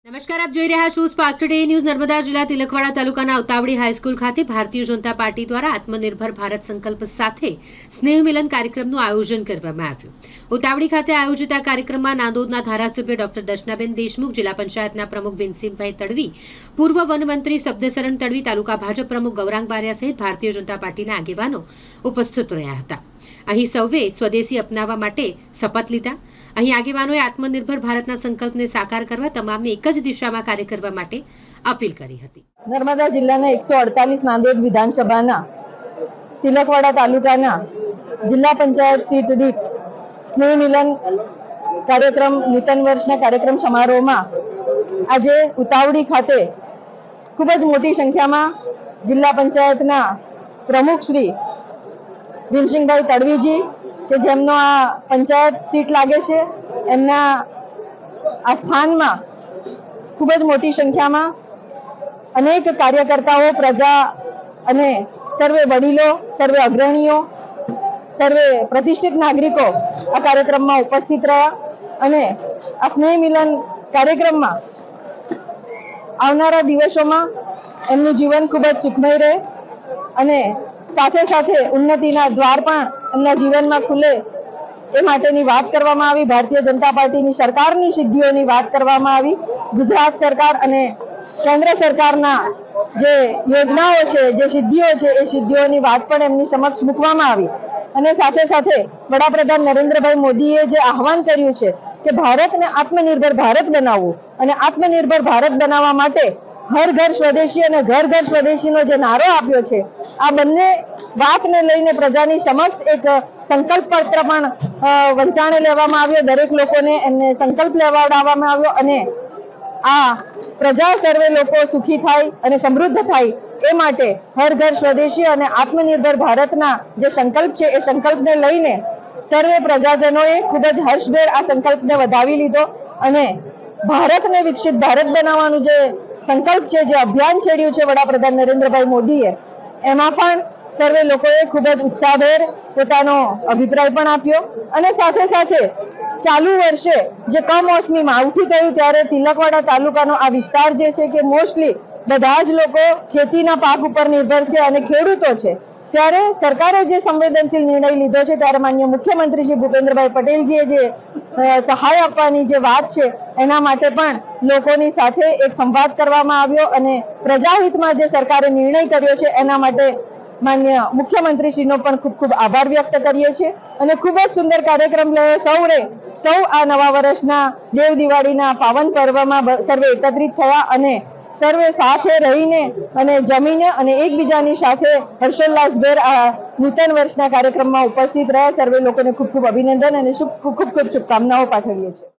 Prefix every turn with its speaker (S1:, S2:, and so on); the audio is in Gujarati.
S1: નમસ્કાર, આપ જોઈ રહ્યા છો સ્પાર્ક ટુડે ન્યૂઝ. નર્મદા જિલ્લા તિલકવાડા તાલુકાના ઉતાવળી હાઈસ્કૂલ ખાતે ભારતીય જનતા પાર્ટી દ્વારા આત્મનિર્ભર ભારત સંકલ્પ સાથે સ્નેહ મિલન કાર્યક્રમનું આયોજન કરવામાં આવ્યું. ઉતાવળી ખાતે આયોજિત આ કાર્યક્રમમાં નાંદોદના ધારાસભ્ય ડોક્ટર દર્શનાબેન દેશમુખ, જિલ્લા પંચાયતના પ્રમુખ ભીમસિંહભાઈ તડવી, પૂર્વ વનમંત્રી શબ્દશરણ તડવી, તાલુકા ભાજપ પ્રમુખ ગૌરાંગ બારિયા સહિત ભારતીય જનતા પાર્ટીના આગેવાનો ઉપસ્થિત રહ્યા હતા. અહીં સૌએ સ્વદેશી અપનાવવા માટે શપથ લીધા. અહીં આગેવાનોએ આત્મનિર્ભર ભારતના સંકલ્પને સાકાર કરવા તમામને એક જ દિશામાં કાર્ય કરવા માટે અપીલ કરી હતી.
S2: નર્મદા જિલ્લાના 148 નાંદોદ વિધાનસભાના તિલકવાડા તાલુકાના જિલ્લા પંચાયત સીટ દીઠ સ્નેહ મિલન કાર્યક્રમ નૂતન વર્ષના કાર્યક્રમ સમારોહમાં આજે ઉતાવળી ખાતે ખૂબ જ મોટી સંખ્યામાં જિલ્લા પંચાયતના પ્રમુખ શ્રી ભીમસિંહભાઈ તડવીજી કે જેમનો આ પંચાયત સીટ લાગે છે, એમના આ સ્થાનમાં ખૂબ જ મોટી સંખ્યામાં અનેક કાર્યકર્તાઓ, પ્રજા અને સર્વે વડીલો, સર્વે અગ્રણીઓ, સર્વે પ્રતિષ્ઠિત નાગરિકો આ કાર્યક્રમમાં ઉપસ્થિત રહ્યા અને આ સ્નેહ મિલન કાર્યક્રમમાં આવનારા દિવસોમાં એમનું જીવન ખૂબ જ સુખમય રહે અને સાથે સાથે ઉન્નતિના દ્વાર પણ એમના જીવનમાં ખુલે એ માટેની વાત કરવામાં આવી. ભારતીય જનતા પાર્ટીની સરકારની સિદ્ધિઓની વાત કરવામાં આવી. ગુજરાત સરકાર અને કેન્દ્ર સરકારના જે યોજનાઓ છે, જે સિદ્ધિઓ છે, એ સિદ્ધિઓની વાત પણ એમની સમક્ષ મૂકવામાં આવી અને સાથે સાથે વડાપ્રધાન નરેન્દ્રભાઈ મોદીએ જે આહવાન કર્યું છે કે ભારતને આત્મનિર્ભર ભારત બનાવવું અને આત્મનિર્ભર ભારત બનાવવા માટે હર ઘર સ્વદેશી અને ઘર ઘર સ્વદેશીનો જે નારો આપ્યો છે, આ બંને વાતને લઈને પ્રજાની સમક્ષ એક સંકલ્પ પત્ર પણ વંચાણે લેવામાં આવ્યો. દરેક લોકોને એમને સંકલ્પ લેવડાવવામાં આવ્યો અને આ પ્રજા સર્વે લોકો સુખી થાય અને સમૃદ્ધ થાય એ માટે હર ઘર સ્વદેશી અને આત્મનિર્ભર ભારતના જે સંકલ્પ છે એ સંકલ્પને લઈને સર્વે પ્રજાજનોએ ખૂબ જ હર્ષભેર આ સંકલ્પને વધાવી લીધો અને ભારતને વિકસિત ભારત બનાવવાનું જે સંકલ્પ છે, જે અભિયાન છેડ્યું છે વડાપ્રધાન નરેન્દ્રભાઈ મોદીએ, એમાં પણ સર્વે લોકોએ ખૂબ જ ઉત્સાહભેર પોતાનો અભિપ્રાય પણ આપ્યો અને સાથે સાથે ચાલુ વર્ષે જે કમોસમી માવઠું થયું ત્યારે તિલકવાડા તાલુકાનો આ વિસ્તાર જે છે કે મોસ્ટલી બધા જ લોકો ખેતીના પાક ઉપર નિર્ભર છે અને ખેડૂતો છે. ત્યારે સરકારે જે સંવેદનશીલ નિર્ણય લીધો છે, ત્યારે માનનીય મુખ્યમંત્રી શ્રી ભૂપેન્દ્રભાઈ પટેલજીએ જે સહાય આપવાની જે વાત છે એના માટે પણ લોકોની સાથે એક સંવાદ કરવામાં આવ્યો અને પ્રજાહિતમાં જે સરકારે નિર્ણય કર્યો છે એના માટે માનનીય મુખ્યમંત્રીશ્રીનો પણ ખૂબ ખૂબ આભાર વ્યક્ત કરીએ છીએ અને ખૂબ જ સુંદર કાર્યક્રમ લયો. સૌ આ નવા વર્ષના દેવ દિવાળીના પાવન પર્વમાં સર્વે એકત્રિત થયા અને સર્વે સાથે રહીને અને જમીને અને એકબીજાની સાથે હર્ષોલ્લાસભેર આ નૂતન વર્ષના કાર્યક્રમમાં ઉપસ્થિત રહ્યા. સર્વે લોકોને ખૂબ ખૂબ અભિનંદન અને ખૂબ ખૂબ શુભકામનાઓ પાઠવીએ છીએ.